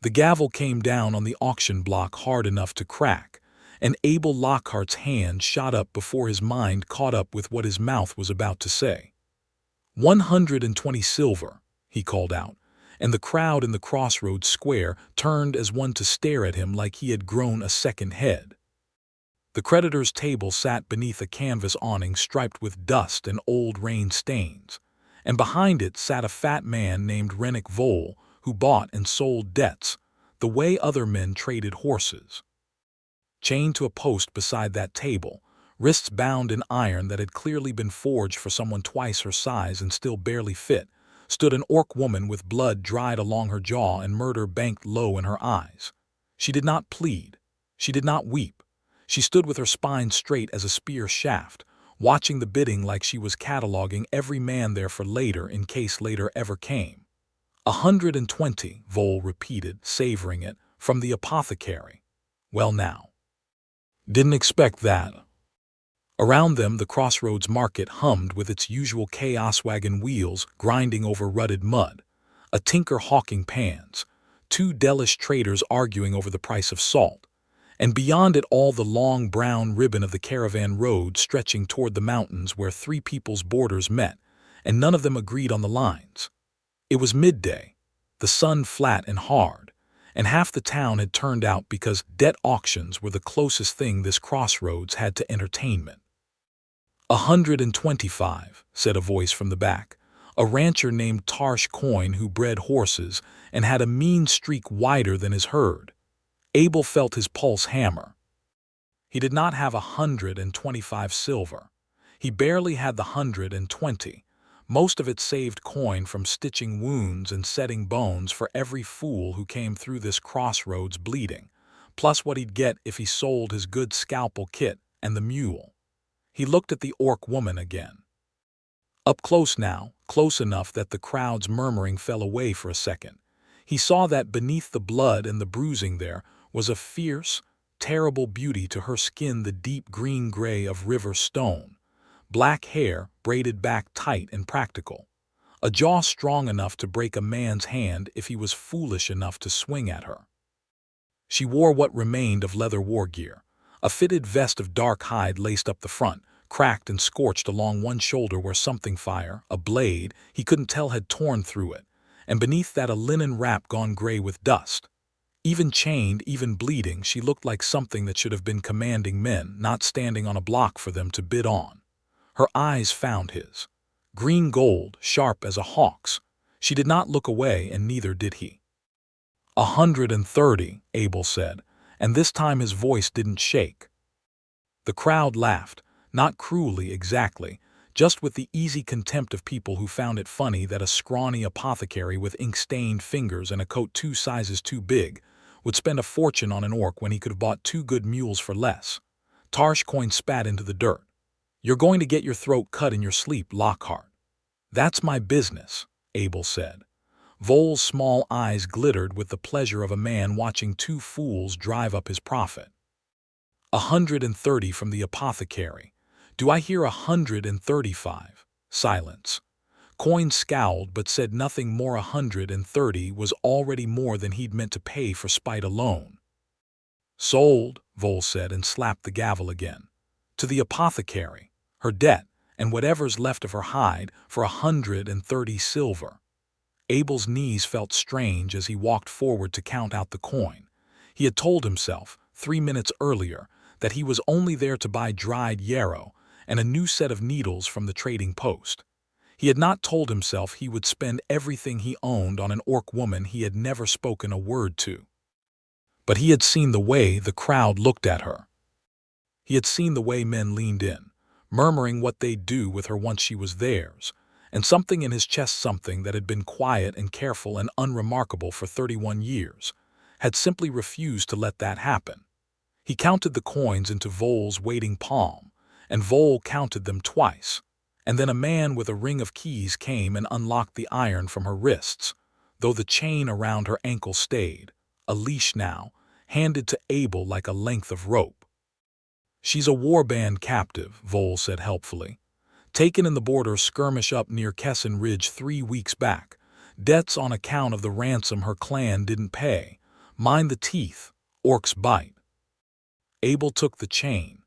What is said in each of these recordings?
The gavel came down on the auction block hard enough to crack, and Abel Lockhart's hand shot up before his mind caught up with what his mouth was about to say. 120 silver, he called out, and the crowd in the crossroads square turned as one to stare at him like he had grown a second head. The creditor's table sat beneath a canvas awning striped with dust and old rain stains, and behind it sat a fat man named Rennick Vole, who bought and sold debts, the way other men traded horses. Chained to a post beside that table, wrists bound in iron that had clearly been forged for someone twice her size and still barely fit, stood an orc woman with blood dried along her jaw and murder banked low in her eyes. She did not plead. She did not weep. She stood with her spine straight as a spear shaft, watching the bidding like she was cataloging every man there for later in case later ever came. 120, Vole repeated, savoring it, from the apothecary. Well now. Didn't expect that. Around them the crossroads market hummed with its usual chaos, wagon wheels grinding over rutted mud, a tinker hawking pans, two Delish traders arguing over the price of salt, and beyond it all the long brown ribbon of the caravan road stretching toward the mountains where three people's borders met, and none of them agreed on the lines. It was midday, the sun flat and hard, and half the town had turned out because debt auctions were the closest thing this crossroads had to entertainment. 125, said a voice from the back, a rancher named Tarsh Coin who bred horses and had a mean streak wider than his herd. Abel felt his pulse hammer. He did not have 125 silver. He barely had the 120, most of it saved coin from stitching wounds and setting bones for every fool who came through this crossroads bleeding, plus what he'd get if he sold his good scalpel kit and the mule. He looked at the orc woman again. Up close now, close enough that the crowd's murmuring fell away for a second. He saw that beneath the blood and the bruising there was a fierce, terrible beauty to her skin, the deep green-gray of river stone, black hair braided back tight and practical, a jaw strong enough to break a man's hand if he was foolish enough to swing at her. She wore what remained of leather war gear, a fitted vest of dark hide laced up the front, cracked and scorched along one shoulder where something fire, a blade, he couldn't tell, had torn through it, and beneath that a linen wrap gone gray with dust. Even chained, even bleeding, she looked like something that should have been commanding men, not standing on a block for them to bid on. Her eyes found his. Green gold, sharp as a hawk's. She did not look away, and neither did he. 130, Abel said, and this time his voice didn't shake. The crowd laughed, not cruelly exactly, just with the easy contempt of people who found it funny that a scrawny apothecary with ink-stained fingers and a coat 2 sizes too big would spend a fortune on an orc when he could have bought 2 good mules for less. Tarsh Coin spat into the dirt. You're going to get your throat cut in your sleep, Lockhart. That's my business, Abel said. Vole's small eyes glittered with the pleasure of a man watching 2 fools drive up his profit. 130 from the apothecary. Do I hear 135? Silence. Coin scowled but said nothing more. 130 was already more than he'd meant to pay for spite alone. Sold, Vole said and slapped the gavel again. To the apothecary, her debt, and whatever's left of her hide, for 130 silver. Abel's knees felt strange as he walked forward to count out the coin. He had told himself, 3 minutes earlier, that he was only there to buy dried yarrow and a new set of needles from the trading post. He had not told himself he would spend everything he owned on an orc woman he had never spoken a word to. But he had seen the way the crowd looked at her. He had seen the way men leaned in, murmuring what they'd do with her once she was theirs, and something in his chest, something that had been quiet and careful and unremarkable for 31 years, had simply refused to let that happen. He counted the coins into Vole's waiting palm, and Vole counted them twice, and then a man with a ring of keys came and unlocked the iron from her wrists, though the chain around her ankle stayed, a leash now, handed to Abel like a length of rope. She's a warband captive, Vole said helpfully. Taken in the border skirmish up near Kesson Ridge 3 weeks back. Debts on account of the ransom her clan didn't pay. Mind the teeth, orcs bite. Abel took the chain.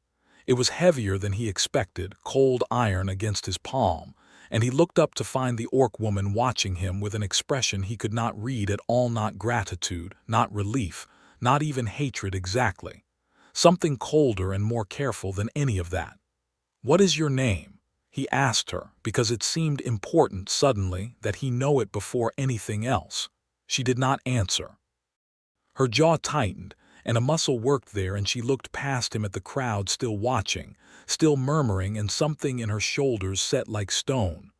It was heavier than he expected, cold iron against his palm, and he looked up to find the orc woman watching him with an expression he could not read at all, not gratitude, not relief, not even hatred exactly. Something colder and more careful than any of that. "What is your name?" he asked her, because it seemed important suddenly that he know it before anything else. She did not answer. Her jaw tightened, and a muscle worked there, and she looked past him at the crowd still watching, still murmuring, and something in her shoulders set like stone.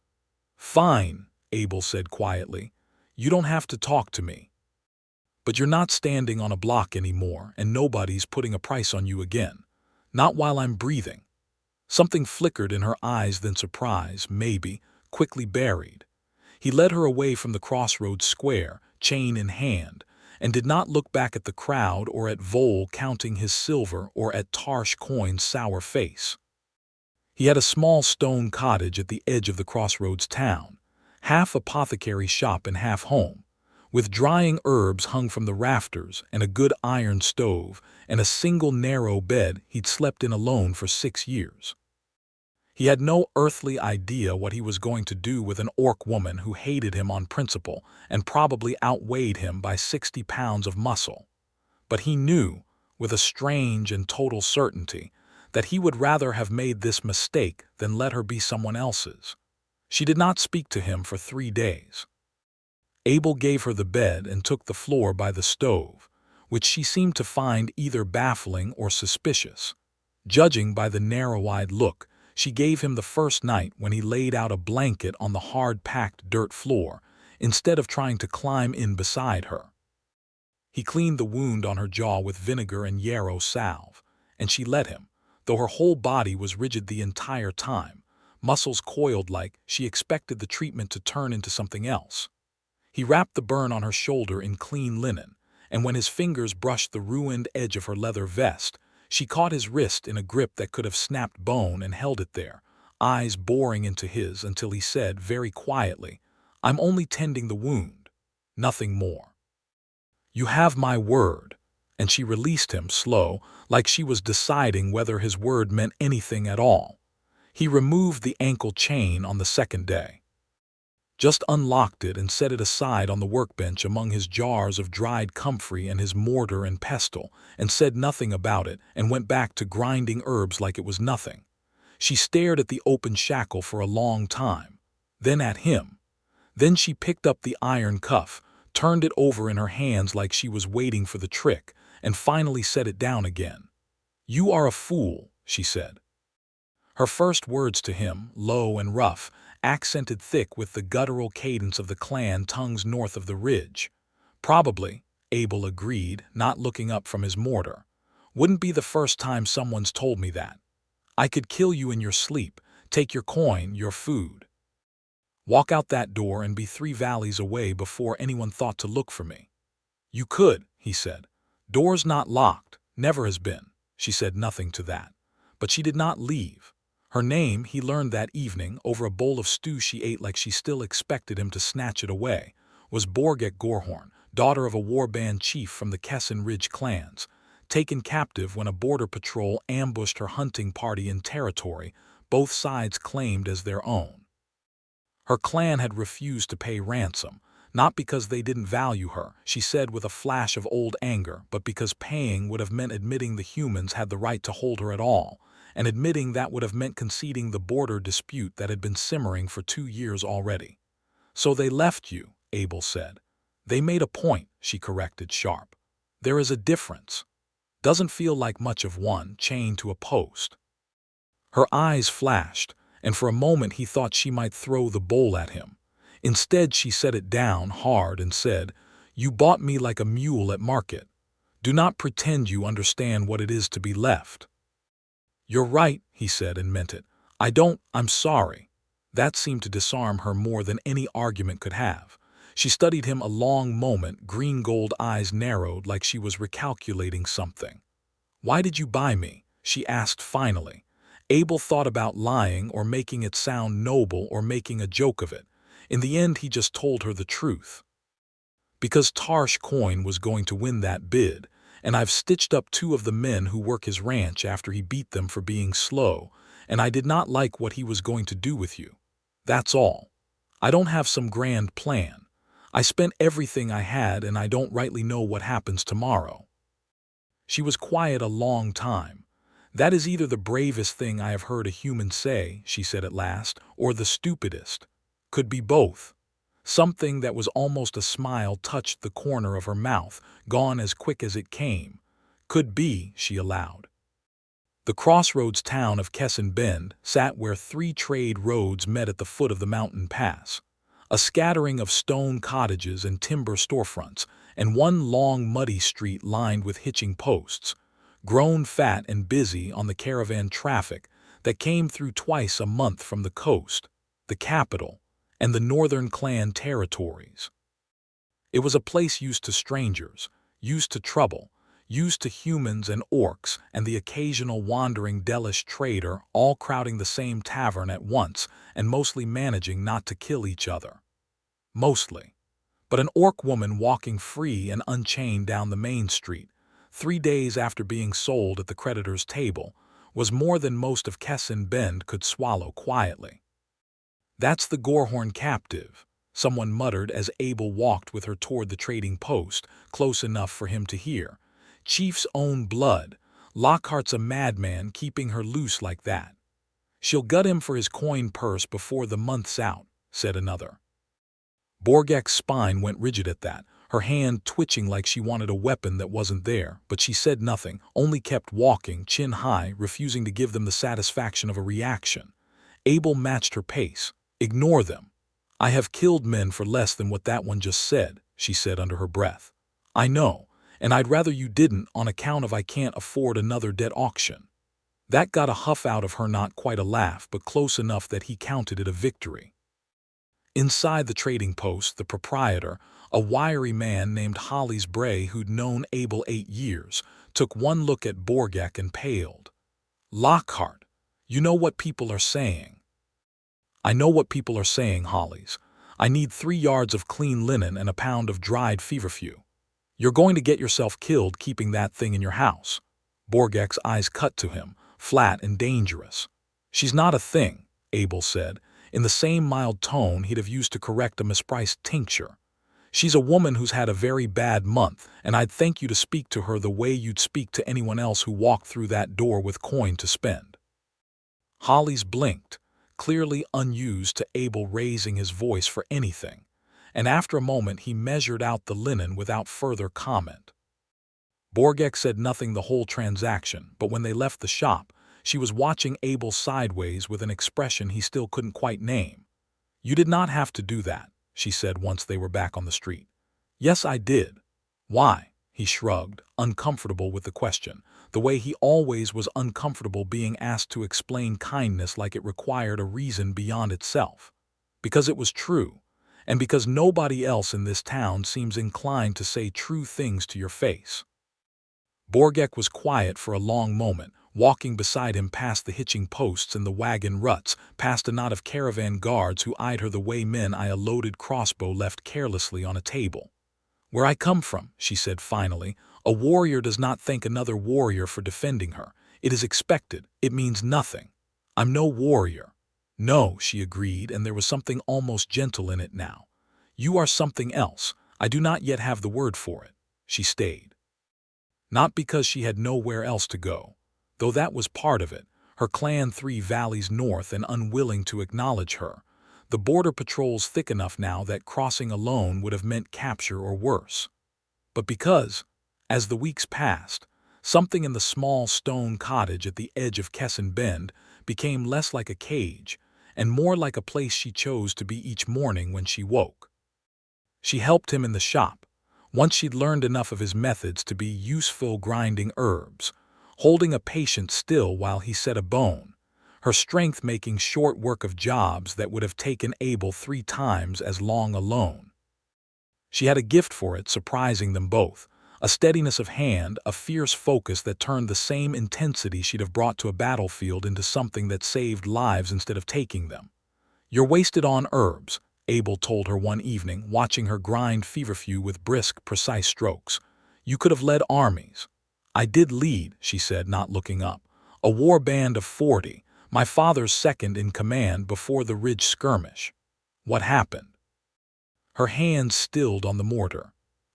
"Fine," Abel said quietly. "You don't have to talk to me. But you're not standing on a block anymore, and nobody's putting a price on you again. Not while I'm breathing." Something flickered in her eyes, then surprise, maybe, quickly buried. He led her away from the crossroads square, chain in hand, and did not look back at the crowd or at Vole counting his silver or at Tarsh Coin's sour face. He had a small stone cottage at the edge of the crossroads town, half apothecary shop and half home, with drying herbs hung from the rafters and a good iron stove and a single narrow bed he'd slept in alone for 6 years. He had no earthly idea what he was going to do with an orc woman who hated him on principle and probably outweighed him by 60 pounds of muscle. But he knew, with a strange and total certainty, that he would rather have made this mistake than let her be someone else's. She did not speak to him for 3 days. Abel gave her the bed and took the floor by the stove, which she seemed to find either baffling or suspicious. Judging by the narrow-eyed look she gave him the first night when he laid out a blanket on the hard-packed dirt floor, instead of trying to climb in beside her. He cleaned the wound on her jaw with vinegar and yarrow salve, and she let him, though her whole body was rigid the entire time, muscles coiled like she expected the treatment to turn into something else. He wrapped the burn on her shoulder in clean linen, and when his fingers brushed the ruined edge of her leather vest, she caught his wrist in a grip that could have snapped bone and held it there, eyes boring into his until he said very quietly, "I'm only tending the wound, nothing more." "You have my word," and she released him slow, like she was deciding whether his word meant anything at all. He removed the ankle chain on the second day. Just unlocked it and set it aside on the workbench among his jars of dried comfrey and his mortar and pestle, and said nothing about it, and went back to grinding herbs like it was nothing. She stared at the open shackle for a long time, then at him. Then she picked up the iron cuff, turned it over in her hands like she was waiting for the trick, and finally set it down again. "You are a fool," she said. Her first words to him, low and rough, accented thick with the guttural cadence of the clan tongues north of the ridge. "Probably," Abel agreed, not looking up from his mortar. "Wouldn't be the first time someone's told me that. I could kill you in your sleep, take your coin, your food. Walk out that door and be 3 valleys away before anyone thought to look for me." "You could," he said. "Door's not locked, never has been." She said nothing to that. But she did not leave. Her name, he learned that evening, over a bowl of stew she ate like she still expected him to snatch it away, was Borgakh Gorehorn, daughter of a war-band chief from the Kessin Ridge clans, taken captive when a border patrol ambushed her hunting party in territory both sides claimed as their own. Her clan had refused to pay ransom, not because they didn't value her, she said with a flash of old anger, but because paying would have meant admitting the humans had the right to hold her at all, and admitting that would have meant conceding the border dispute that had been simmering for 2 years already. "So they left you," Abel said. "They made a point," she corrected sharp. "There is a difference. Doesn't feel like much of one, chained to a post." Her eyes flashed, and for a moment he thought she might throw the bowl at him. Instead she set it down hard and said, "You bought me like a mule at market. Do not pretend you understand what it is to be left." "You're right," he said, and meant it. I'm sorry." That seemed to disarm her more than any argument could have. She studied him a long moment, green-gold eyes narrowed like she was recalculating something. "Why did you buy me?" she asked finally. Abel thought about lying or making it sound noble or making a joke of it. In the end he just told her the truth. because Tarsh Coin was going to win that bid, and I've stitched up 2 of the men who work his ranch after he beat them for being slow, and I did not like what he was going to do with you. That's all. I don't have some grand plan. I spent everything I had and I don't rightly know what happens tomorrow." She was quiet a long time. "That is either the bravest thing I have heard a human say," she said at last, "or the stupidest. Could be both." Something that was almost a smile touched the corner of her mouth, gone as quick as it came. "Could be," she allowed. The crossroads town of Kesson Bend sat where 3 trade roads met at the foot of the mountain pass. A scattering of stone cottages and timber storefronts, and one long muddy street lined with hitching posts, grown fat and busy on the caravan traffic that came through twice a month from the coast, the capital, and the northern clan territories. It was a place used to strangers, used to trouble, used to humans and orcs and the occasional wandering Delish trader, all crowding the same tavern at once and mostly managing not to kill each other. Mostly. But an orc woman walking free and unchained down the main street, 3 days after being sold at the Creditors' table, was more than most of Kesson Bend could swallow quietly. "That's the Gorehorn captive," someone muttered as Abel walked with her toward the trading post, close enough for him to hear. "Chief's own blood. Lockhart's a madman keeping her loose like that." "She'll gut him for his coin purse before the month's out," said another. Borgakh's spine went rigid at that, her hand twitching like she wanted a weapon that wasn't there, but she said nothing, only kept walking, chin high, refusing to give them the satisfaction of a reaction. Abel matched her pace. "Ignore them. I have killed men for less than what that one just said," she said under her breath. "I know, and I'd rather you didn't on account of I can't afford another debt auction." That got a huff out of her, not quite a laugh, but close enough that he counted it a victory. Inside the trading post, the proprietor, a wiry man named Hollis Bray who'd known Abel 8 years, took one look at Borgakh and paled. "Lockhart, you know what people are saying." "I know what people are saying, Hollis. I need 3 yards of clean linen and a pound of dried feverfew. You're going to get yourself killed keeping that thing in your house." Borgakh's eyes cut to him, flat and dangerous. "She's not a thing," Abel said, in the same mild tone he'd have used to correct a mispriced tincture. "She's a woman who's had a very bad month, and I'd thank you to speak to her the way you'd speak to anyone else who walked through that door with coin to spend." Hollis blinked, clearly unused to Abel raising his voice for anything, and after a moment he measured out the linen without further comment. Borgakh said nothing the whole transaction, but when they left the shop, she was watching Abel sideways with an expression he still couldn't quite name. "You did not have to do that," she said once they were back on the street. "Yes, I did." "Why?" He shrugged, uncomfortable with the question, the way he always was uncomfortable being asked to explain kindness like it required a reason beyond itself. "Because it was true, and because nobody else in this town seems inclined to say true things to your face." Borgakh was quiet for a long moment, walking beside him past the hitching posts and the wagon ruts, past a knot of caravan guards who eyed her the way men eye a loaded crossbow left carelessly on a table. "Where I come from," she said finally, "a warrior does not thank another warrior for defending her. It is expected. It means nothing. I'm no warrior." "No," she agreed, and there was something almost gentle in it now. "You are something else. I do not yet have the word for it." She stayed. Not because she had nowhere else to go, though that was part of it, her clan 3 valleys north and unwilling to acknowledge her, the border patrols thick enough now that crossing alone would have meant capture or worse. But because, as the weeks passed, something in the small stone cottage at the edge of Kesson Bend became less like a cage and more like a place she chose to be each morning when she woke. She helped him in the shop, once she'd learned enough of his methods to be useful grinding herbs, holding a patient still while he set a bone, her strength making short work of jobs that would have taken Abel 3 times as long alone. She had a gift for it, surprising them both, a steadiness of hand, a fierce focus that turned the same intensity she'd have brought to a battlefield into something that saved lives instead of taking them. "You're wasted on herbs," Abel told her one evening, watching her grind feverfew with brisk, precise strokes. "You could have led armies." "I did lead," she said, not looking up. "A war band of 40, my father's second in command before the Ridge skirmish." "What happened?" Her hands stilled on the mortar.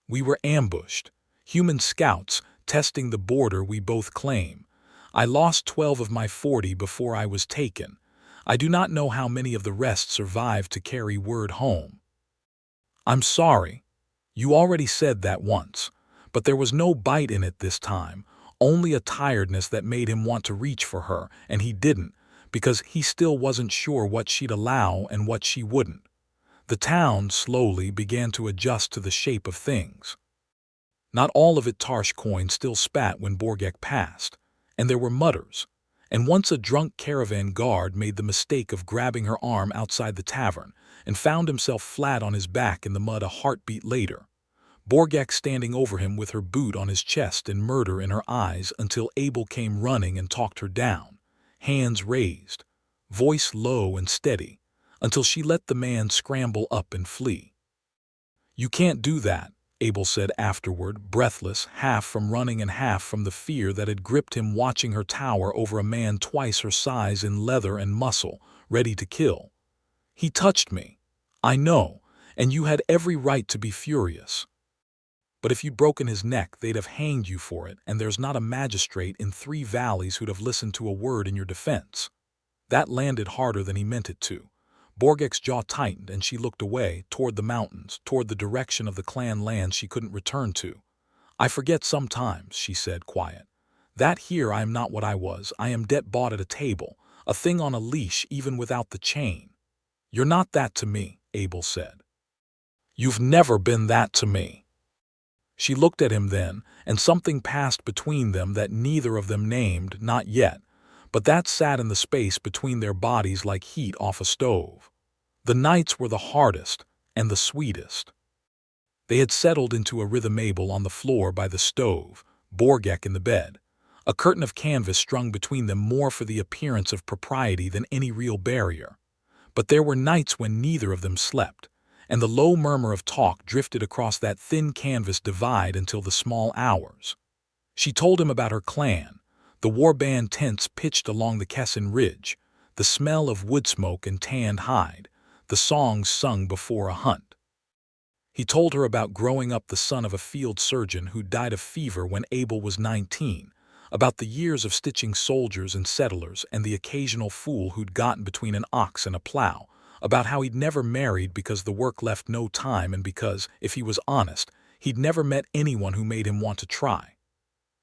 "We were ambushed. Human scouts, testing the border we both claim. I lost 12 of my 40 before I was taken. I do not know how many of the rest survived to carry word home." "I'm sorry." "You already said that once." But there was no bite in it this time, only a tiredness that made him want to reach for her, and he didn't, because he still wasn't sure what she'd allow and what she wouldn't. The town slowly began to adjust to the shape of things. Not all of it Tarsh coin still spat when Borgakh passed, and there were mutters. And once a drunk caravan guard made the mistake of grabbing her arm outside the tavern and found himself flat on his back in the mud a heartbeat later. Borgakh standing over him with her boot on his chest and murder in her eyes until Abel came running and talked her down, hands raised, voice low and steady, until she let the man scramble up and flee. "You can't do that," Abel said afterward, breathless, half from running and half from the fear that had gripped him watching her tower over a man twice her size in leather and muscle, ready to kill. "He touched me. I know, and you had every right to be furious. But if you'd broken his neck, they'd have hanged you for it, and there's not a magistrate in 3 valleys who'd have listened to a word in your defense." That landed harder than he meant it to. Borgakh's jaw tightened, and she looked away, toward the mountains, toward the direction of the clan land she couldn't return to. "I forget sometimes," she said, quiet. "That here I am not what I was. I am debt bought at a table, a thing on a leash even without the chain." "You're not that to me," Abel said. "You've never been that to me." She looked at him then, and something passed between them that neither of them named, not yet, but that sat in the space between their bodies like heat off a stove. The nights were the hardest and the sweetest. They had settled into a rhythm. Abel on the floor by the stove, Borgakh in the bed, a curtain of canvas strung between them more for the appearance of propriety than any real barrier. But there were nights when neither of them slept, and the low murmur of talk drifted across that thin canvas divide until the small hours. She told him about her clan, the warband tents pitched along the Kessin Ridge, the smell of wood smoke and tanned hide, the songs sung before a hunt. He told her about growing up the son of a field surgeon who died of fever when Abel was 19, about the years of stitching soldiers and settlers and the occasional fool who'd gotten between an ox and a plow, about how he'd never married because the work left no time and because, if he was honest, he'd never met anyone who made him want to try.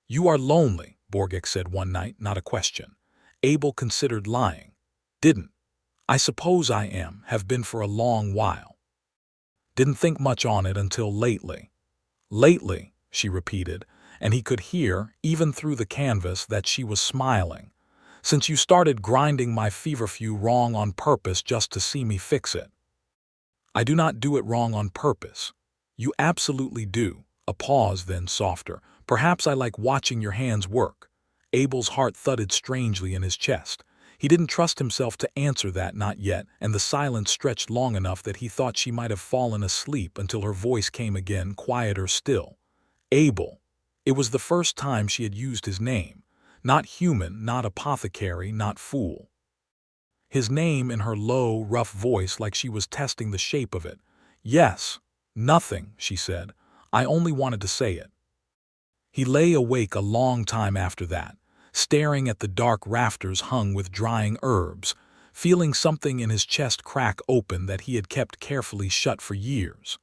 "You are lonely," Borgakh said one night, not a question. Abel considered lying. "Didn't. I suppose I am, have been for a long while. Didn't think much on it until lately." "Lately," she repeated, and he could hear, even through the canvas, that she was smiling. "Since you started grinding my feverfew wrong on purpose just to see me fix it." "I do not do it wrong on purpose." "You absolutely do." A pause, then softer. "Perhaps I like watching your hands work." Abel's heart thudded strangely in his chest. He didn't trust himself to answer that, not yet, and the silence stretched long enough that he thought she might have fallen asleep until her voice came again, quieter still. "Abel." It was the first time she had used his name. Not human, not apothecary, not fool. His name in her low, rough voice, like she was testing the shape of it. "Yes. Nothing," she said. "I only wanted to say it." He lay awake a long time after that, staring at the dark rafters hung with drying herbs, feeling something in his chest crack open that he had kept carefully shut for years.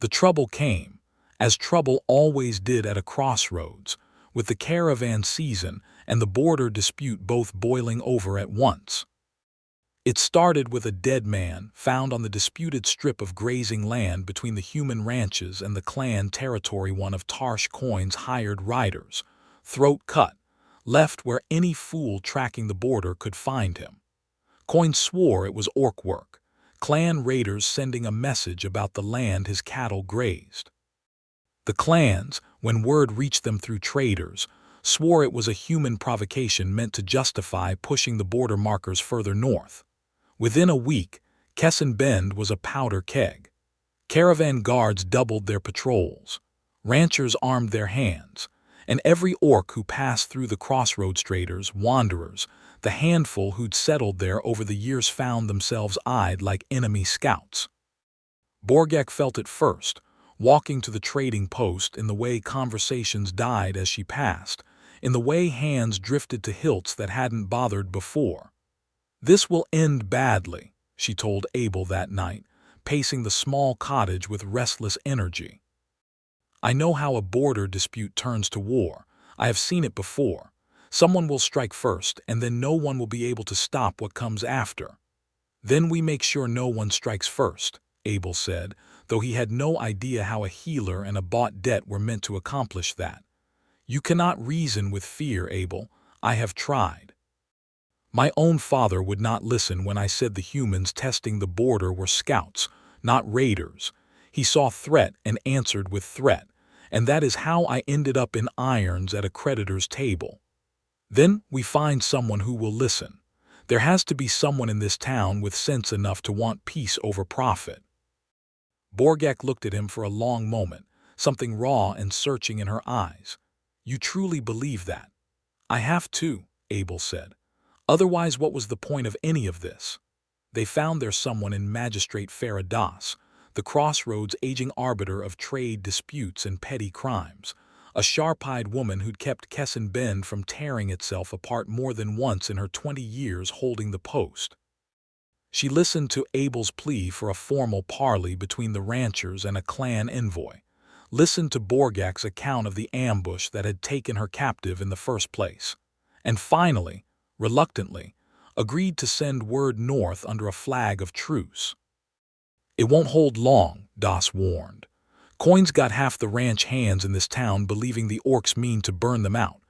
The trouble came, as trouble always did at a crossroads, with the caravan season and the border dispute both boiling over at once. It started with a dead man found on the disputed strip of grazing land between the human ranches and the clan territory, one of Tarsh Coin's hired riders, throat cut, left where any fool tracking the border could find him. Coin swore it was orc work, clan raiders sending a message about the land his cattle grazed. The clans, when word reached them through traders, swore it was a human provocation meant to justify pushing the border markers further north. Within a week, Kesson Bend was a powder keg. Caravan guards doubled their patrols. Ranchers armed their hands. And every orc who passed through the crossroads, traders, wanderers, the handful who'd settled there over the years found themselves eyed like enemy scouts. Borgakh felt it first, walking to the trading post, in the way conversations died as she passed, in the way hands drifted to hilts that hadn't bothered before. "This will end badly," she told Abel that night, pacing the small cottage with restless energy. "I know how a border dispute turns to war. I have seen it before. Someone will strike first, and then no one will be able to stop what comes after." "Then we make sure no one strikes first," Abel said, though he had no idea how a healer and a bought debt were meant to accomplish that. "You cannot reason with fear, Abel. I have tried. My own father would not listen when I said the humans testing the border were scouts, not raiders. He saw threat and answered with threat, and that is how I ended up in irons at a creditor's table. Then we find someone who will listen. There has to be someone in this town with sense enough to want peace over profit." Borgakh looked at him for a long moment, something raw and searching in her eyes. "You truly believe that?" "I have to," Abel said. "Otherwise, what was the point of any of this?" They found their someone in Magistrate Faradas, the crossroads aging arbiter of trade disputes and petty crimes, a sharp-eyed woman who'd kept Kesson Bend from tearing itself apart more than once in her 20 years holding the post. She listened to Abel's plea for a formal parley between the ranchers and a clan envoy, listened to Borgakh's account of the ambush that had taken her captive in the first place, and finally, reluctantly, agreed to send word north under a flag of truce. "It won't hold long," Das warned. "Coin's got half the ranch hands in this town believing the orcs mean to burn them out,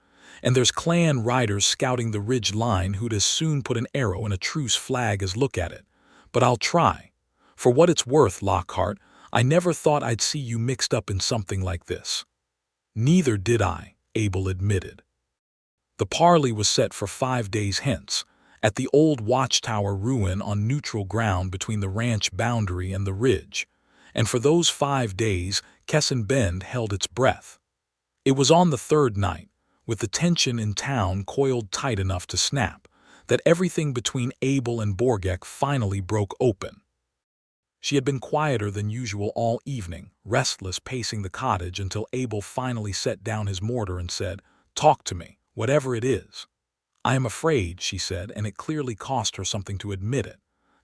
and there's clan riders scouting the ridge line who'd as soon put an arrow in a truce flag as look at it. But I'll try. For what it's worth, Lockhart, I never thought I'd see you mixed up in something like this." "Neither did I," Abel admitted. The parley was set for 5 days hence, at the old watchtower ruin on neutral ground between the ranch boundary and the ridge, and for those 5 days Kesson Bend held its breath. It was on the third night, with the tension in town coiled tight enough to snap, that everything between Abel and Borgakh finally broke open. She had been quieter than usual all evening, restless, pacing the cottage until Abel finally set down his mortar and said, "Talk to me, whatever it is." "I am afraid," she said, and it clearly cost her something to admit it.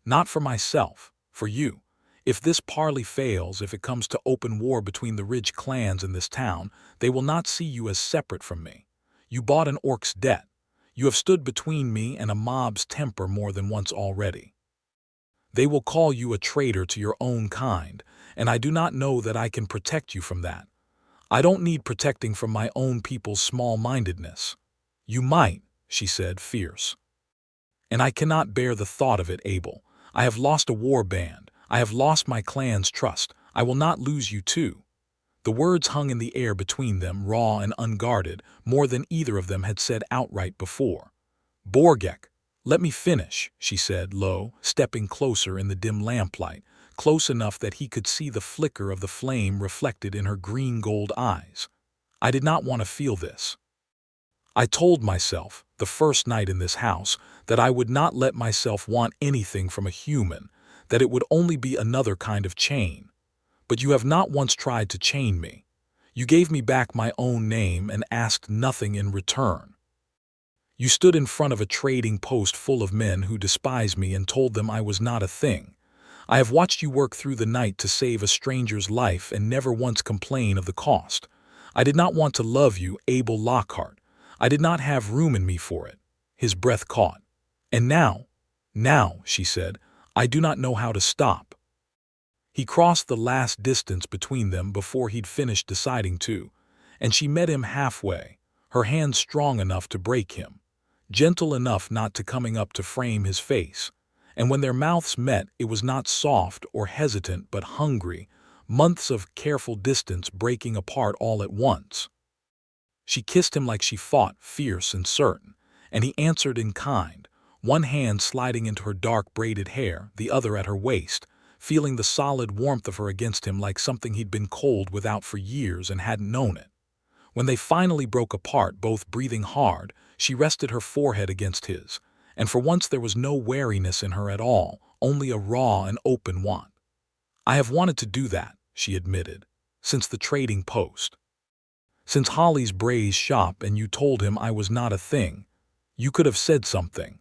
"Not for myself, for you. If this parley fails, if it comes to open war between the Ridge clans in this town, they will not see you as separate from me. You bought an orc's debt. You have stood between me and a mob's temper more than once already. They will call you a traitor to your own kind, and I do not know that I can protect you from that. I don't need protecting from my own people's small-mindedness." "You might," she said, fierce. "And I cannot bear the thought of it, Abel. I have lost a war band. I have lost my clan's trust. I will not lose you too." The words hung in the air between them, raw and unguarded, more than either of them had said outright before. "Borgakh, let me finish," she said, low, stepping closer in the dim lamplight, close enough that he could see the flicker of the flame reflected in her green-gold eyes. "I did not want to feel this. I told myself, the first night in this house, that I would not let myself want anything from a human, that it would only be another kind of chain. But you have not once tried to chain me. You gave me back my own name and asked nothing in return. You stood in front of a trading post full of men who despise me and told them I was not a thing. I have watched you work through the night to save a stranger's life and never once complain of the cost. I did not want to love you, Abel Lockhart. I did not have room in me for it." His breath caught. "And now, she said, "I do not know how to stop." He crossed the last distance between them before he'd finished deciding to, and she met him halfway, her hand strong enough to break him, gentle enough not to coming up to frame his face, and when their mouths met it was not soft or hesitant but hungry, months of careful distance breaking apart all at once. She kissed him like she fought, fierce and certain, and he answered in kind, one hand sliding into her dark braided hair, the other at her waist, feeling the solid warmth of her against him like something he'd been cold without for years and hadn't known it. When they finally broke apart, both breathing hard, she rested her forehead against his, and for once there was no wariness in her at all, only a raw and open want. "I have wanted to do that," she admitted, "since the trading post. Since Holly's braised shop and you told him I was not a thing. You could have said something.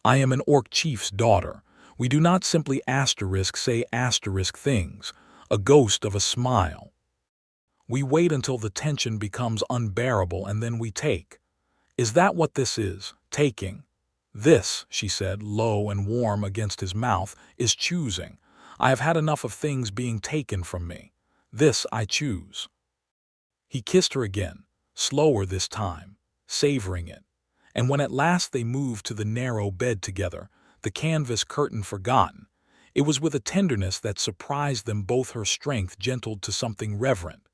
I am an orc chief's daughter. We do not simply say things, a ghost of a smile. We wait until the tension becomes unbearable and then we take. Is that what this is, taking? This," she said, low and warm against his mouth, "is choosing. I have had enough of things being taken from me. This I choose." He kissed her again, slower this time, savoring it. And when at last they moved to the narrow bed together, the canvas curtain forgotten, it was with a tenderness that surprised them both, her strength gentled to something reverent,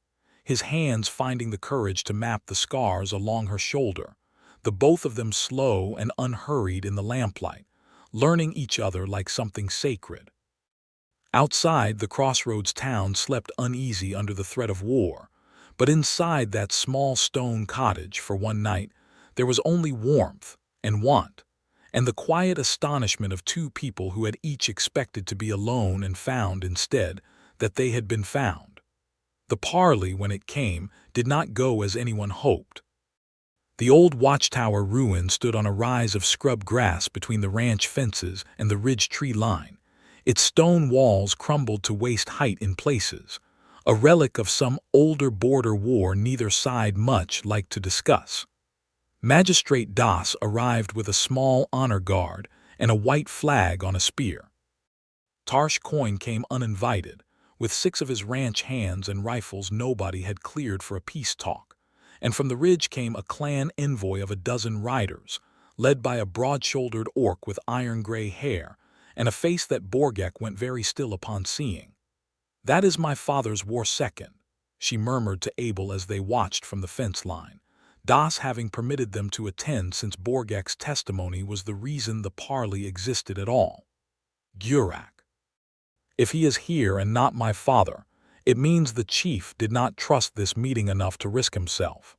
his hands finding the courage to map the scars along her shoulder, the both of them slow and unhurried in the lamplight, learning each other like something sacred. Outside, the crossroads town slept uneasy under the threat of war, but inside that small stone cottage for one night, there was only warmth and want, and the quiet astonishment of two people who had each expected to be alone and found instead that they had been found. The parley, when it came, did not go as anyone hoped. The old watchtower ruin stood on a rise of scrub grass between the ranch fences and the ridge tree line. Its stone walls crumbled to waist height in places, a relic of some older border war neither side much liked to discuss. Magistrate Das arrived with a small honor guard and a white flag on a spear. Tarsh Coin came uninvited, with 6 of his ranch hands and rifles nobody had cleared for a peace talk, and from the ridge came a clan envoy of a dozen riders, led by a broad-shouldered orc with iron-gray hair and a face that Borgakh went very still upon seeing. "That is my father's war second," she murmured to Abel as they watched from the fence line, Das having permitted them to attend since Borgakh's testimony was the reason the parley existed at all. "Gorehorn. If he is here and not my father, it means the chief did not trust this meeting enough to risk himself."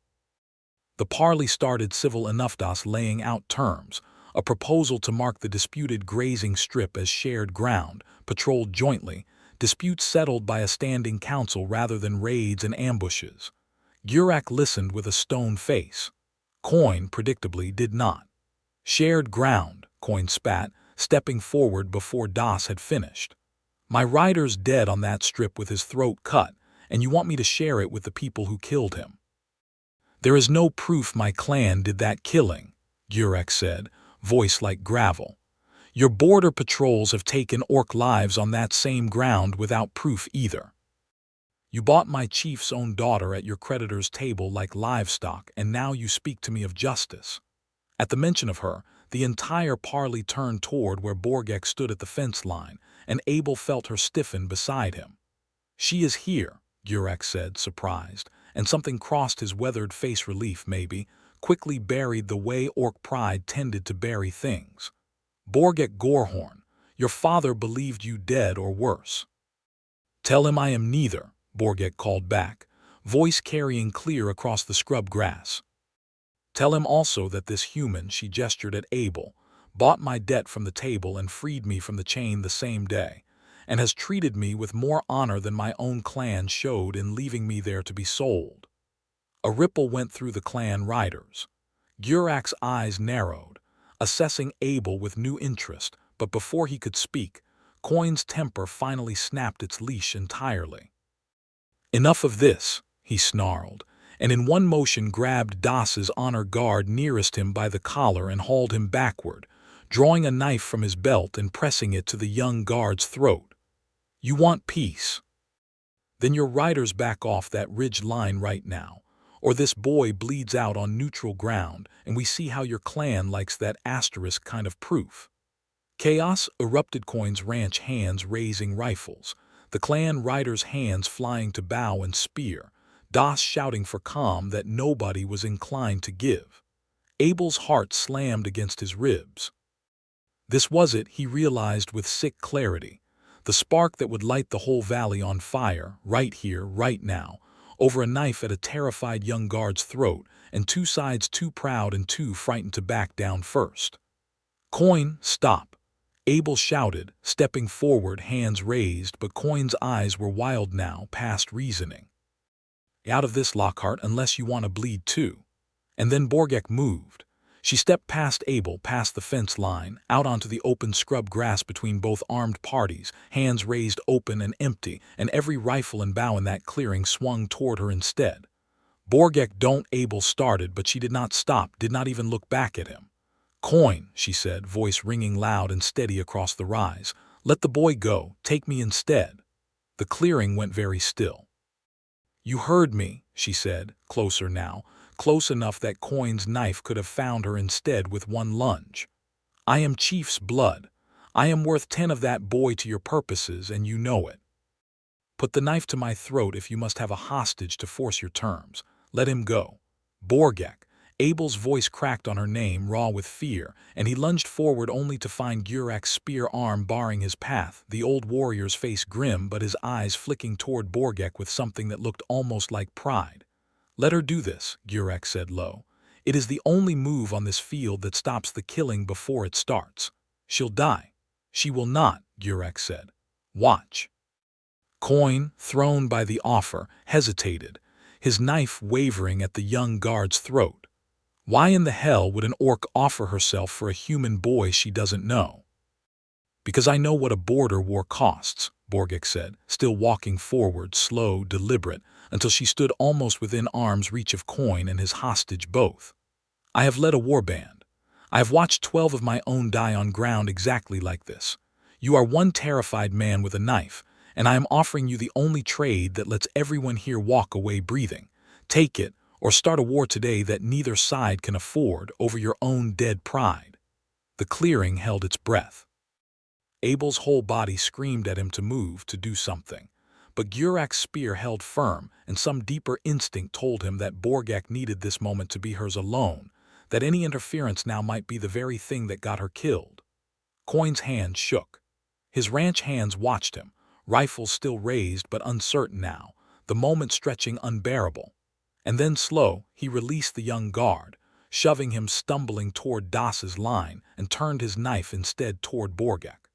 The parley started civil enough, Das laying out terms, a proposal to mark the disputed grazing strip as shared ground, patrolled jointly, disputes settled by a standing council rather than raids and ambushes. Gorehorn listened with a stone face. Coin, predictably, did not. "Shared ground," Coin spat, stepping forward before Das had finished. "My rider's dead on that strip with his throat cut, and you want me to share it with the people who killed him." "There is no proof my clan did that killing," Gorehorn said, voice like gravel. "Your border patrols have taken orc lives on that same ground without proof either. You bought my chief's own daughter at your creditor's table like livestock, and now you speak to me of justice." At the mention of her, the entire parley turned toward where Borgakh stood at the fence line, and Abel felt her stiffen beside him. "She is here," Gorehorn said, surprised, and something crossed his weathered face, relief maybe, quickly buried the way orc pride tended to bury things. "Borgakh Gorehorn, your father believed you dead or worse." "Tell him I am neither," Borgakh called back, voice carrying clear across the scrub grass. "Tell him also that this human," she gestured at Abel, "bought my debt from the table and freed me from the chain the same day, and has treated me with more honor than my own clan showed in leaving me there to be sold." A ripple went through the clan riders. Gorehorn's eyes narrowed, assessing Abel with new interest, but before he could speak, Coin's temper finally snapped its leash entirely. "Enough of this," he snarled, and in one motion grabbed Das's honor guard nearest him by the collar and hauled him backward, drawing a knife from his belt and pressing it to the young guard's throat. "You want peace? Then your riders back off that ridge line right now, or this boy bleeds out on neutral ground and we see how your clan likes that asterisk kind of proof." Chaos erupted, Coin's ranch hands raising rifles, the clan riders' hands flying to bow and spear, Das shouting for calm that nobody was inclined to give. Abel's heart slammed against his ribs. This was it, he realized with sick clarity. The spark that would light the whole valley on fire, right here, right now, over a knife at a terrified young guard's throat, and two sides too proud and too frightened to back down first. "Coin, stop!" Abel shouted, stepping forward, hands raised, but Coin's eyes were wild now, past reasoning. "Out of this, Lockhart, unless you want to bleed too." And then Borgakh moved. She stepped past Abel, past the fence line, out onto the open scrub grass between both armed parties, hands raised open and empty, and every rifle and bow in that clearing swung toward her instead. "Borgakh, don't!" Abel started, but she did not stop, did not even look back at him. "Coin," she said, voice ringing loud and steady across the rise. "Let the boy go, take me instead." The clearing went very still. "You heard me," she said, closer now, close enough that Coin's knife could have found her instead with one lunge. "I am Chief's blood. I am worth 10 of that boy to your purposes, and you know it. Put the knife to my throat if you must have a hostage to force your terms. Let him go." "Borgakh." Abel's voice cracked on her name, raw with fear, and he lunged forward only to find Gorekh's spear arm barring his path, the old warrior's face grim but his eyes flicking toward Borgakh with something that looked almost like pride. "Let her do this," Gorekh said low. "It is the only move on this field that stops the killing before it starts. She'll die." "She will not," Gorekh said. "Watch." Coin, thrown by the offer, hesitated, his knife wavering at the young guard's throat. Why in the hell would an orc offer herself for a human boy she doesn't know? "Because I know what a border war costs," Borgakh said, still walking forward, slow, deliberate, until she stood almost within arm's reach of Coin and his hostage both. "I have led a warband. I have watched 12 of my own die on ground exactly like this. You are one terrified man with a knife, and I am offering you the only trade that lets everyone here walk away breathing. Take it, or start a war today that neither side can afford over your own dead pride." The clearing held its breath. Abel's whole body screamed at him to move, to do something. But Gorekh's spear held firm, and some deeper instinct told him that Borgakh needed this moment to be hers alone, that any interference now might be the very thing that got her killed. Coin's hand shook. His ranch hands watched him, rifles still raised but uncertain now, the moment stretching unbearable. And then slow, he released the young guard, shoving him stumbling toward Das's line, and turned his knife instead toward Borgakh.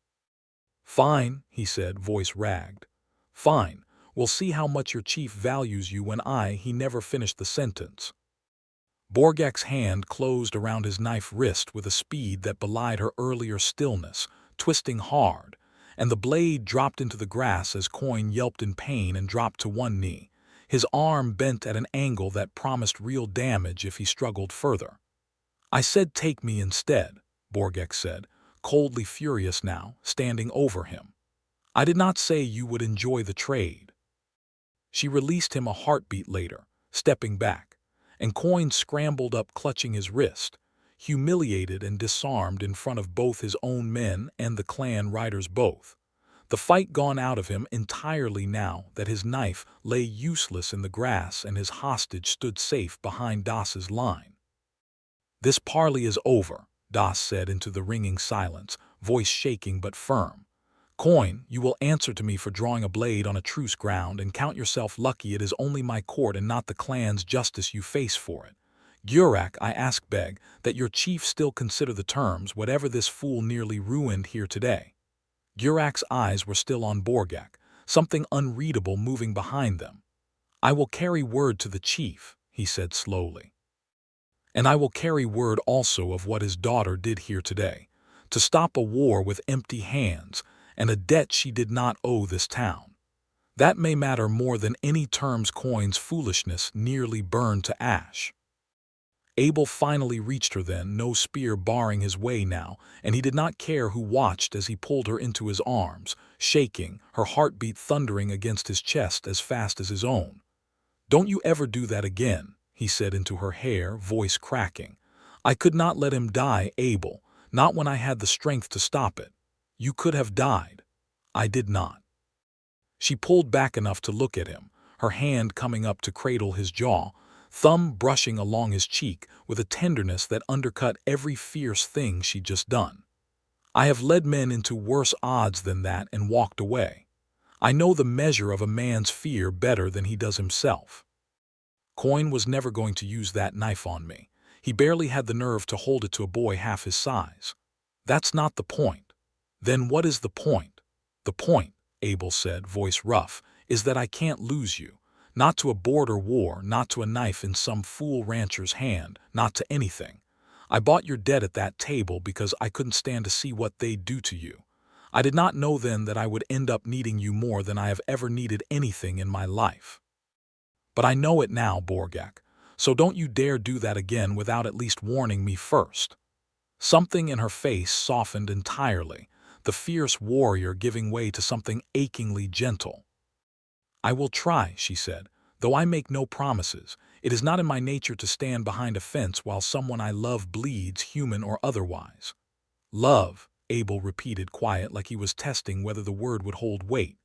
"Fine," he said, voice ragged. "Fine, we'll see how much your chief values you when he never finished the sentence." Borgakh's hand closed around his knife wrist with a speed that belied her earlier stillness, twisting hard, and the blade dropped into the grass as Coin yelped in pain and dropped to one knee, his arm bent at an angle that promised real damage if he struggled further. "I said take me instead," Borgakh said, coldly furious now, standing over him. "I did not say you would enjoy the trade." She released him a heartbeat later, stepping back, and Coin scrambled up clutching his wrist, humiliated and disarmed in front of both his own men and the clan riders both. The fight gone out of him entirely now that his knife lay useless in the grass and his hostage stood safe behind Das's line. "This parley is over," Das said into the ringing silence, voice shaking but firm. "Coin, you will answer to me for drawing a blade on a truce ground, and count yourself lucky it is only my court and not the clan's justice you face for it. Gorekh, I beg that your chief still consider the terms, whatever this fool nearly ruined here today." Gorekh's eyes were still on Borgakh, something unreadable moving behind them. "I will carry word to the chief," he said slowly. "And I will carry word also of what his daughter did here today, to stop a war with empty hands and a debt she did not owe this town. That may matter more than any terms Coin's foolishness nearly burned to ash." Abel finally reached her then, no spear barring his way now, and he did not care who watched as he pulled her into his arms, shaking, her heartbeat thundering against his chest as fast as his own. "Don't you ever do that again," he said into her hair, voice cracking. "I could not let him die, Abel, not when I had the strength to stop it. You could have died. I did not." She pulled back enough to look at him, her hand coming up to cradle his jaw, thumb brushing along his cheek with a tenderness that undercut every fierce thing she'd just done. I have led men into worse odds than that and walked away. I know the measure of a man's fear better than he does himself. Coin was never going to use that knife on me. He barely had the nerve to hold it to a boy half his size. That's not the point. Then what is the point? The point, Abel said, voice rough, is that I can't lose you. Not to a border war, not to a knife in some fool rancher's hand, not to anything. I bought your debt at that table because I couldn't stand to see what they'd do to you. I did not know then that I would end up needing you more than I have ever needed anything in my life. But I know it now, Borgakh, so don't you dare do that again without at least warning me first. Something in her face softened entirely, the fierce warrior giving way to something achingly gentle. I will try, she said, though I make no promises. It is not in my nature to stand behind a fence while someone I love bleeds, human or otherwise. Love, Abel repeated quiet like he was testing whether the word would hold weight.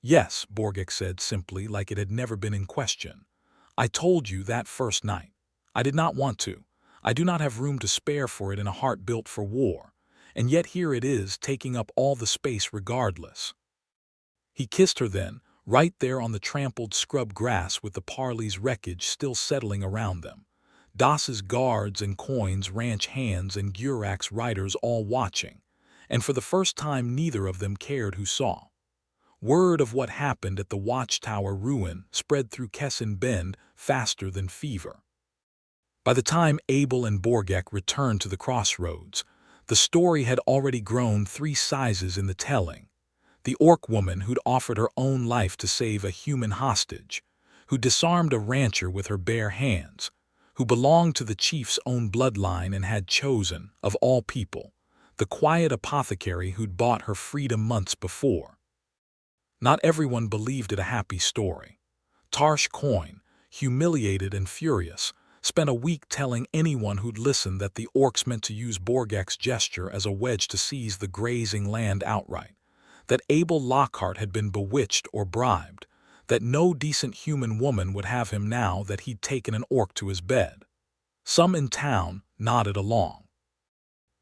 Yes, Borgakh said simply like it had never been in question. I told you that first night. I did not want to. I do not have room to spare for it in a heart built for war. And yet here it is, taking up all the space regardless. He kissed her then, right there on the trampled scrub grass with the parley's wreckage still settling around them. Das's guards and Coin's ranch hands and Gorekh's riders all watching. And for the first time neither of them cared who saw. Word of what happened at the watchtower ruin spread through Kessin Bend faster than fever. By the time Abel and Borgakh returned to the crossroads, the story had already grown 3 sizes in the telling. The orc woman who'd offered her own life to save a human hostage, who disarmed a rancher with her bare hands, who belonged to the chief's own bloodline and had chosen, of all people, the quiet apothecary who'd bought her freedom months before. Not everyone believed it a happy story. Tarsh Coin, humiliated and furious, spent a week telling anyone who'd listen that the orcs meant to use Borgakh's gesture as a wedge to seize the grazing land outright, that Abel Lockhart had been bewitched or bribed, that no decent human woman would have him now that he'd taken an orc to his bed. Some in town nodded along.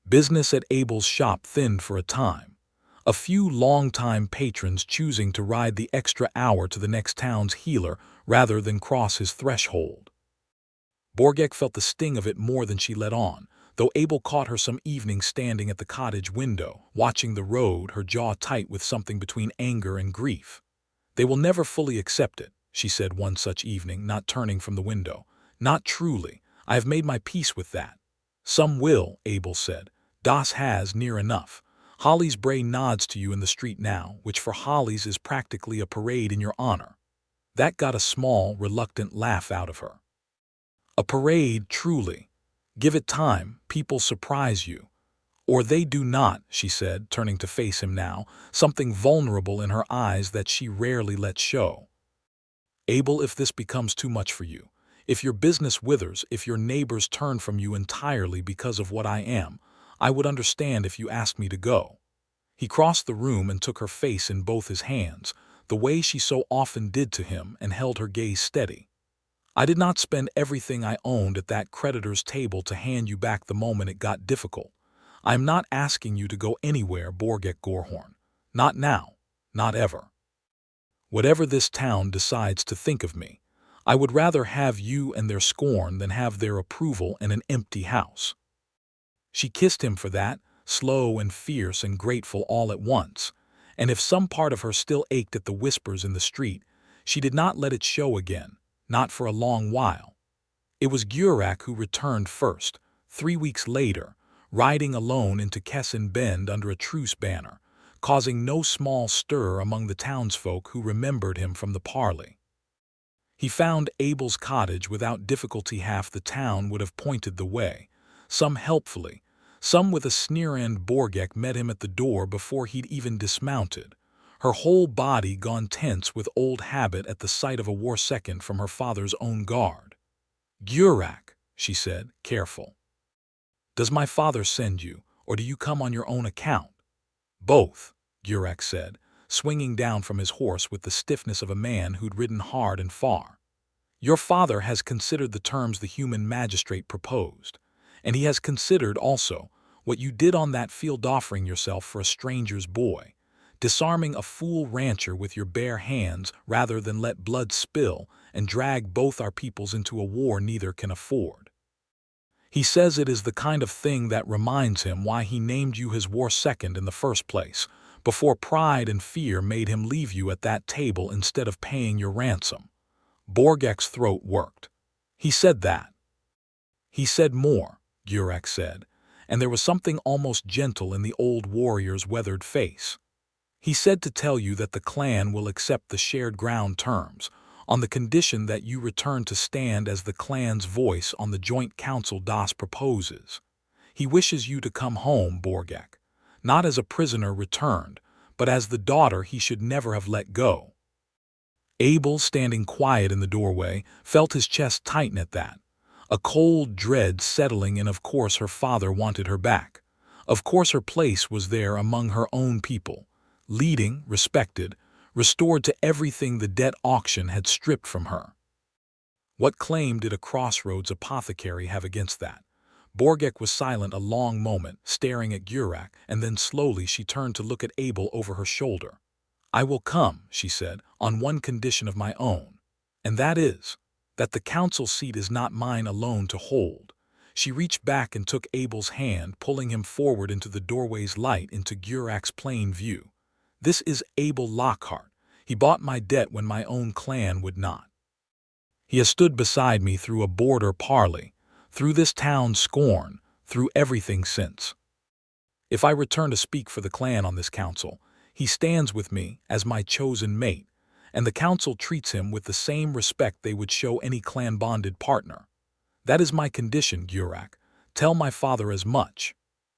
Business at Abel's shop thinned for a time. A few long-time patrons choosing to ride the extra hour to the next town's healer rather than cross his threshold. Borgakh felt the sting of it more than she let on, though Abel caught her some evening standing at the cottage window, watching the road, her jaw tight with something between anger and grief. They will never fully accept it, she said one such evening, not turning from the window. Not truly. I have made my peace with that. Some will, Abel said. Das has near enough. Holly's Bray nods to you in the street now, which for Holly's is practically a parade in your honor. That got a small, reluctant laugh out of her. A parade, truly. Give it time, people surprise you. Or they do not, she said, turning to face him now, something vulnerable in her eyes that she rarely lets show. Abel, if this becomes too much for you, if your business withers, if your neighbors turn from you entirely because of what I am, I would understand if you asked me to go. He crossed the room and took her face in both his hands, the way she so often did to him, and held her gaze steady. I did not spend everything I owned at that creditor's table to hand you back the moment it got difficult. I am not asking you to go anywhere, Borgakh Gorehorn. Not now, not ever. Whatever this town decides to think of me, I would rather have you and their scorn than have their approval and an empty house. She kissed him for that, slow and fierce and grateful all at once, and if some part of her still ached at the whispers in the street, she did not let it show again, not for a long while. It was Gorekh who returned first, 3 weeks later, riding alone into Kessin Bend under a truce banner, causing no small stir among the townsfolk who remembered him from the parley. He found Abel's cottage without difficulty. Half the town would have pointed the way, some helpfully, some with a sneer, and Borgakh met him at the door before he'd even dismounted, her whole body gone tense with old habit at the sight of a war second from her father's own guard. Gorekh, she said, careful. Does my father send you, or do you come on your own account? Both, Gorekh said, swinging down from his horse with the stiffness of a man who'd ridden hard and far. Your father has considered the terms the human magistrate proposed, and he has considered also What you did on that field, offering yourself for a stranger's boy, disarming a fool rancher with your bare hands rather than let blood spill and drag both our peoples into a war neither can afford. He says it is the kind of thing that reminds him why he named you his war second in the first place, before pride and fear made him leave you at that table instead of paying your ransom. Borgakh's throat worked. He said that. He said more, Gorehorn said, and there was something almost gentle in the old warrior's weathered face. He said to tell you that the clan will accept the shared ground terms, on the condition that you return to stand as the clan's voice on the joint council Das proposes. He wishes you to come home, Borgakh, not as a prisoner returned, but as the daughter he should never have let go. Abel, standing quiet in the doorway, felt his chest tighten at that, a cold dread settling in. Of course her father wanted her back. Of course her place was there among her own people, leading, respected, restored to everything the debt auction had stripped from her. What claim did a crossroads apothecary have against that? Borgakh was silent a long moment, staring at Gorehorn, and then slowly she turned to look at Abel over her shoulder. "I will come," she said, "on one condition of my own, and that is, that the council seat is not mine alone to hold." She reached back and took Abel's hand, pulling him forward into the doorway's light into Gorehorn's plain view. "This is Abel Lockhart. He bought my debt when my own clan would not. He has stood beside me through a border parley, through this town's scorn, through everything since. If I return to speak for the clan on this council, he stands with me as my chosen mate, and the council treats him with the same respect they would show any clan-bonded partner. That is my condition, Gorehorn. Tell my father as much."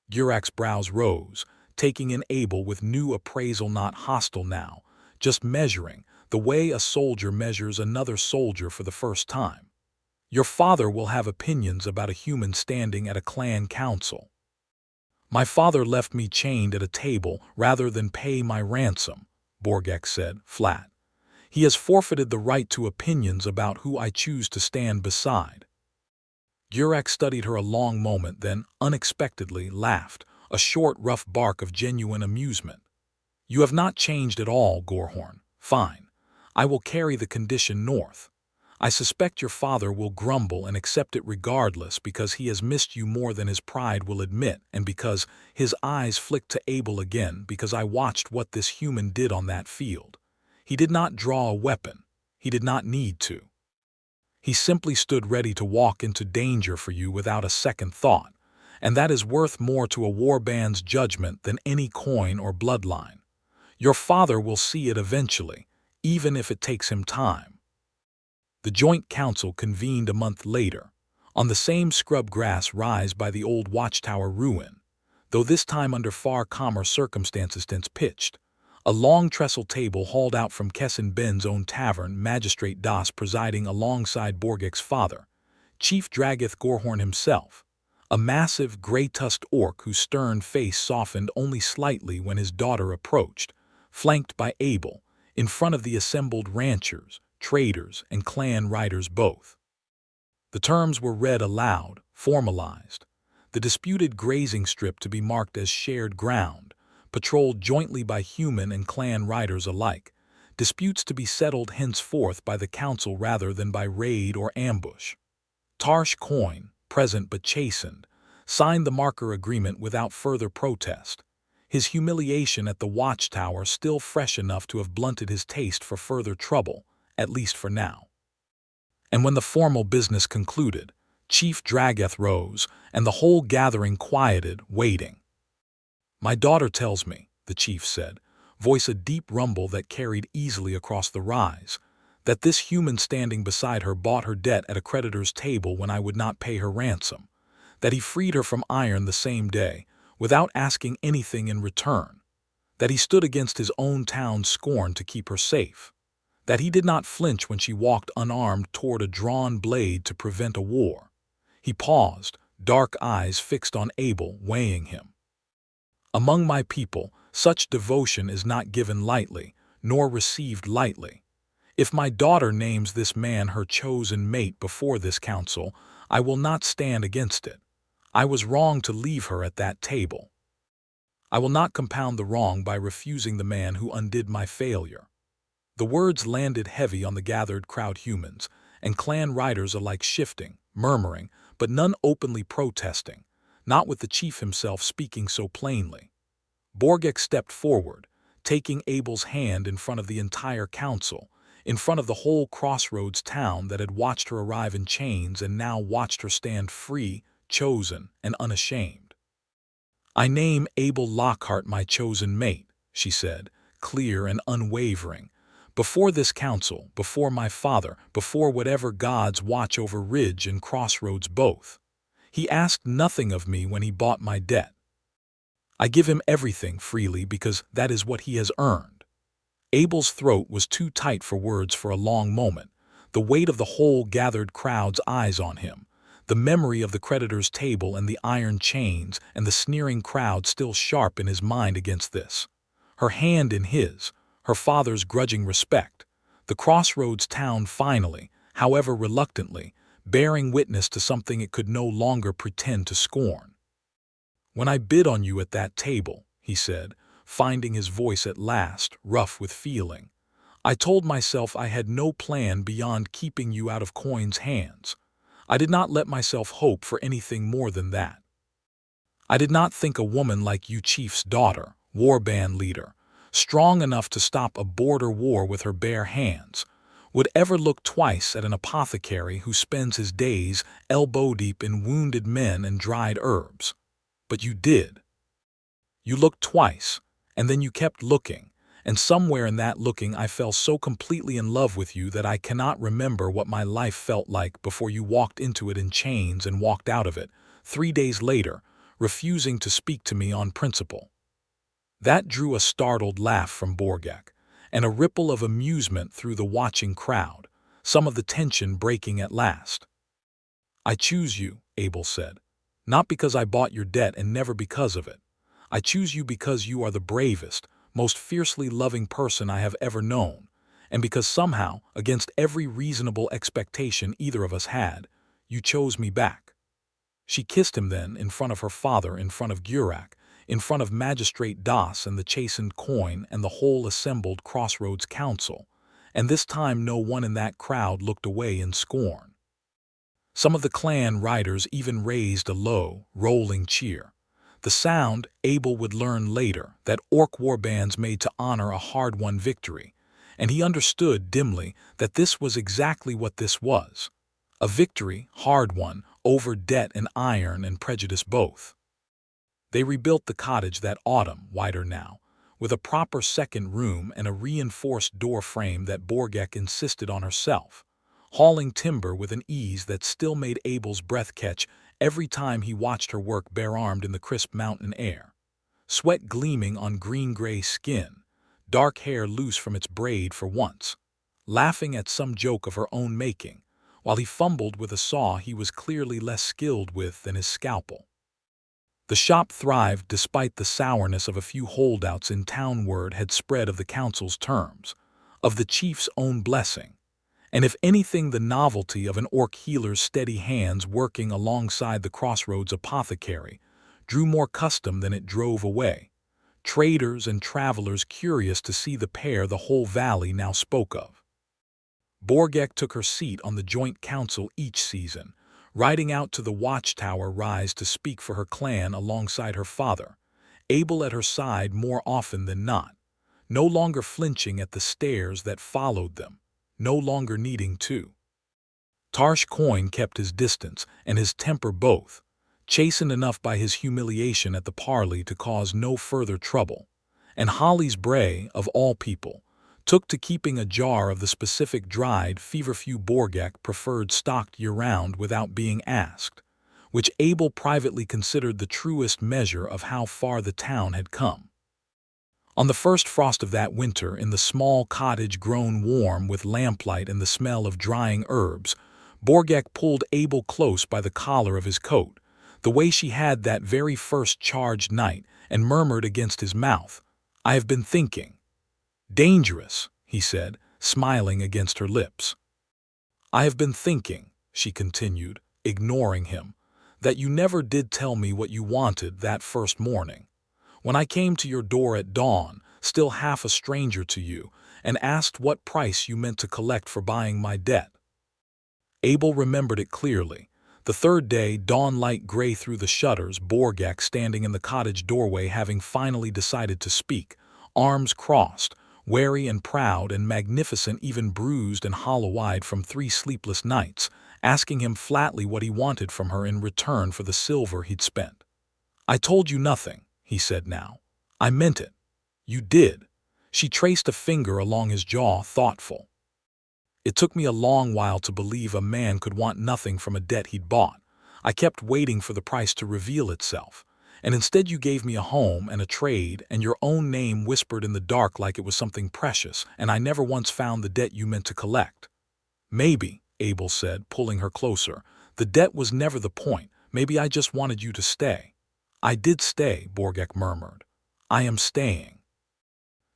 Gorehorn's brows rose, taking in Abel with new appraisal, not hostile now, just measuring, the way a soldier measures another soldier for the first time. "Your father will have opinions about a human standing at a clan council. My father left me chained at a table rather than pay my ransom," Borgakh said, flat. "He has forfeited the right to opinions about who I choose to stand beside." Gorehorn studied her a long moment, then, unexpectedly, laughed, a short, rough bark of genuine amusement. "You have not changed at all, Gorehorn. Fine. I will carry the condition north. I suspect your father will grumble and accept it regardless because he has missed you more than his pride will admit, and because," his eyes flicked to Abel again, "because I watched what this human did on that field. He did not draw a weapon. He did not need to. He simply stood ready to walk into danger for you without a second thought, and that is worth more to a warband's judgment than any coin or bloodline. Your father will see it eventually, even if it takes him time." The joint council convened a month later, on the same scrub grass rise by the old watchtower ruin, though this time under far calmer circumstances. Tents pitched, a long trestle table hauled out from Kessin Ben's own tavern, Magistrate Das presiding alongside Borgakh's father, Chief Borgakh Gorehorn himself, a massive, gray-tusked orc whose stern face softened only slightly when his daughter approached, flanked by Abel, in front of the assembled ranchers, traders, and clan riders both. The terms were read aloud, formalized. The disputed grazing strip to be marked as shared ground, patrolled jointly by human and clan riders alike, disputes to be settled henceforth by the council rather than by raid or ambush. Tarsh Coin, present but chastened, signed the marker agreement without further protest, his humiliation at the watchtower still fresh enough to have blunted his taste for further trouble, at least for now. And when the formal business concluded, Chief Borgakh rose, and the whole gathering quieted, waiting. "My daughter tells me," the chief said, voice a deep rumble that carried easily across the rise, "that this human standing beside her bought her debt at a creditor's table when I would not pay her ransom, that he freed her from iron the same day, without asking anything in return, that he stood against his own town's scorn to keep her safe, that he did not flinch when she walked unarmed toward a drawn blade to prevent a war." He paused, dark eyes fixed on Abel, weighing him. "Among my people, such devotion is not given lightly, nor received lightly. If my daughter names this man her chosen mate before this council, I will not stand against it. I was wrong to leave her at that table. I will not compound the wrong by refusing the man who undid my failure." The words landed heavy on the gathered crowd humans, and clan riders alike shifting, murmuring, but none openly protesting, not with the chief himself speaking so plainly. Borgakh stepped forward, taking Abel's hand in front of the entire council, in front of the whole Crossroads town that had watched her arrive in chains and now watched her stand free, chosen, and unashamed. "I name Abel Lockhart my chosen mate," she said, clear and unwavering. "Before this council, before my father, before whatever gods watch over Ridge and Crossroads both. He asked nothing of me when he bought my debt. I give him everything freely because that is what he has earned." Abel's throat was too tight for words for a long moment, the weight of the whole gathered crowd's eyes on him, the memory of the creditors' table and the iron chains and the sneering crowd still sharp in his mind against this. Her hand in his, her father's grudging respect, the Crossroads town finally, however reluctantly, bearing witness to something it could no longer pretend to scorn. "When I bid on you at that table," he said, finding his voice at last, rough with feeling, "I told myself I had no plan beyond keeping you out of Coin's hands. I did not let myself hope for anything more than that. I did not think a woman like you, chief's daughter, warband leader, strong enough to stop a border war with her bare hands, would ever look twice at an apothecary who spends his days elbow-deep in wounded men and dried herbs. But you did. You looked twice, and then you kept looking, and somewhere in that looking I fell so completely in love with you that I cannot remember what my life felt like before you walked into it in chains and walked out of it, 3 days later, refusing to speak to me on principle." That drew a startled laugh from Borgakh, and a ripple of amusement through the watching crowd, some of the tension breaking at last. "I choose you," Abel said, "not because I bought your debt and never because of it. I choose you because you are the bravest, most fiercely loving person I have ever known, and because somehow, against every reasonable expectation either of us had, you chose me back." She kissed him then in front of her father, in front of Gorehorn, in front of Magistrate Das and the chastened Coin and the whole assembled Crossroads Council, and this time no one in that crowd looked away in scorn. Some of the clan riders even raised a low, rolling cheer. The sound, Abel would learn later, that orc warbands made to honor a hard-won victory, and he understood dimly that this was exactly what this was. A victory, hard-won, over debt and iron and prejudice both. They rebuilt the cottage that autumn, wider now, with a proper second room and a reinforced door frame that Borgakh insisted on herself, hauling timber with an ease that still made Abel's breath catch every time he watched her work bare-armed in the crisp mountain air, sweat gleaming on green-gray skin, dark hair loose from its braid for once, laughing at some joke of her own making, while he fumbled with a saw he was clearly less skilled with than his scalpel. The shop thrived despite the sourness of a few holdouts in town. Word had spread of the council's terms, of the chief's own blessing, and if anything the novelty of an orc healer's steady hands working alongside the Crossroads apothecary drew more custom than it drove away, traders and travelers curious to see the pair the whole valley now spoke of. Borgakh took her seat on the joint council each season, riding out to the watchtower rise to speak for her clan alongside her father, Abel at her side more often than not, no longer flinching at the stares that followed them, no longer needing to. Tarsh Coin kept his distance and his temper both, chastened enough by his humiliation at the parley to cause no further trouble, and Holly's Bray, of all people, took to keeping a jar of the specific dried feverfew Borgakh preferred stocked year-round without being asked, which Abel privately considered the truest measure of how far the town had come. On the first frost of that winter, in the small cottage grown warm with lamplight and the smell of drying herbs, Borgakh pulled Abel close by the collar of his coat, the way she had that very first charged night, and murmured against his mouth, "I have been thinking." "Dangerous," he said, smiling against her lips. "I have been thinking," she continued, ignoring him, That you never did tell me what you wanted that first morning, when I came to your door at dawn, still half a stranger to you, and asked what price you meant to collect for buying my debt. Abel remembered it clearly. The third day, dawn light gray through the shutters, Borgakh standing in the cottage doorway, having finally decided to speak, arms crossed, wary and proud and magnificent, even bruised and hollow-eyed from 3 sleepless nights, asking him flatly what he wanted from her in return for the silver he'd spent. "I told you nothing," he said now. "I meant it." "You did." She traced a finger along his jaw, thoughtful. "It took me a long while to believe a man could want nothing from a debt he'd bought. I kept waiting for the price to reveal itself. And instead you gave me a home and a trade and your own name whispered in the dark like it was something precious, and I never once found the debt you meant to collect." "Maybe," Abel said, pulling her closer, "the debt was never the point. Maybe I just wanted you to stay." "I did stay," Borgakh murmured. "I am staying."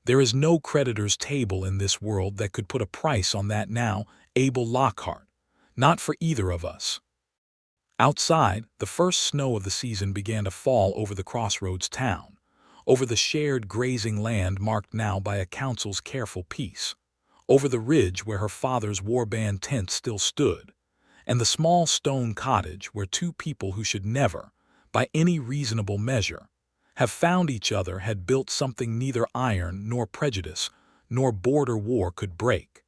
"There is no creditor's table in this world that could put a price on that now, Abel Lockhart. Not for either of us." Outside, the first snow of the season began to fall over the crossroads town, over the shared grazing land marked now by a council's careful peace, over the ridge where her father's warband tent still stood, and the small stone cottage where 2 people who should never, by any reasonable measure, have found each other had built something neither iron nor prejudice nor border war could break.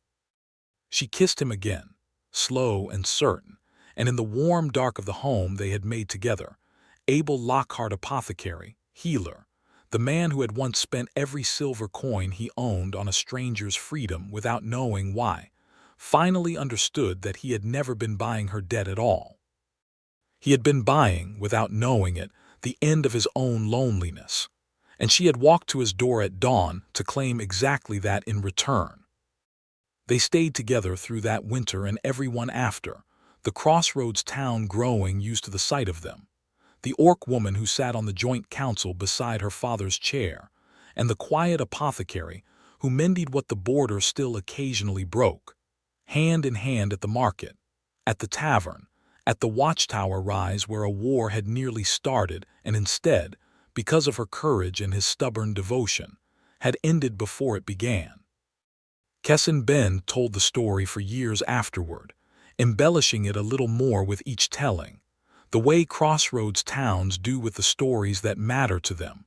She kissed him again, slow and certain, and in the warm dark of the home they had made together, Abel Lockhart, apothecary, healer, the man who had once spent every silver coin he owned on a stranger's freedom without knowing why, finally understood that he had never been buying her debt at all. He had been buying, without knowing it, the end of his own loneliness, and she had walked to his door at dawn to claim exactly that in return. They stayed together through that winter and every one after, the crossroads town growing used to the sight of them, the orc woman who sat on the joint council beside her father's chair, and the quiet apothecary who mended what the border still occasionally broke, hand in hand at the market, at the tavern, at the watchtower rise where a war had nearly started and instead, because of her courage and his stubborn devotion, had ended before it began. Kessin Ben told the story for years afterward, embellishing it a little more with each telling, the way crossroads towns do with the stories that matter to them,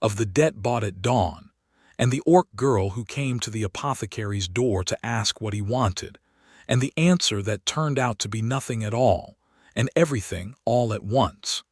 of the debt bought at dawn, and the orc girl who came to the apothecary's door to ask what he wanted, and the answer that turned out to be nothing at all, and everything all at once.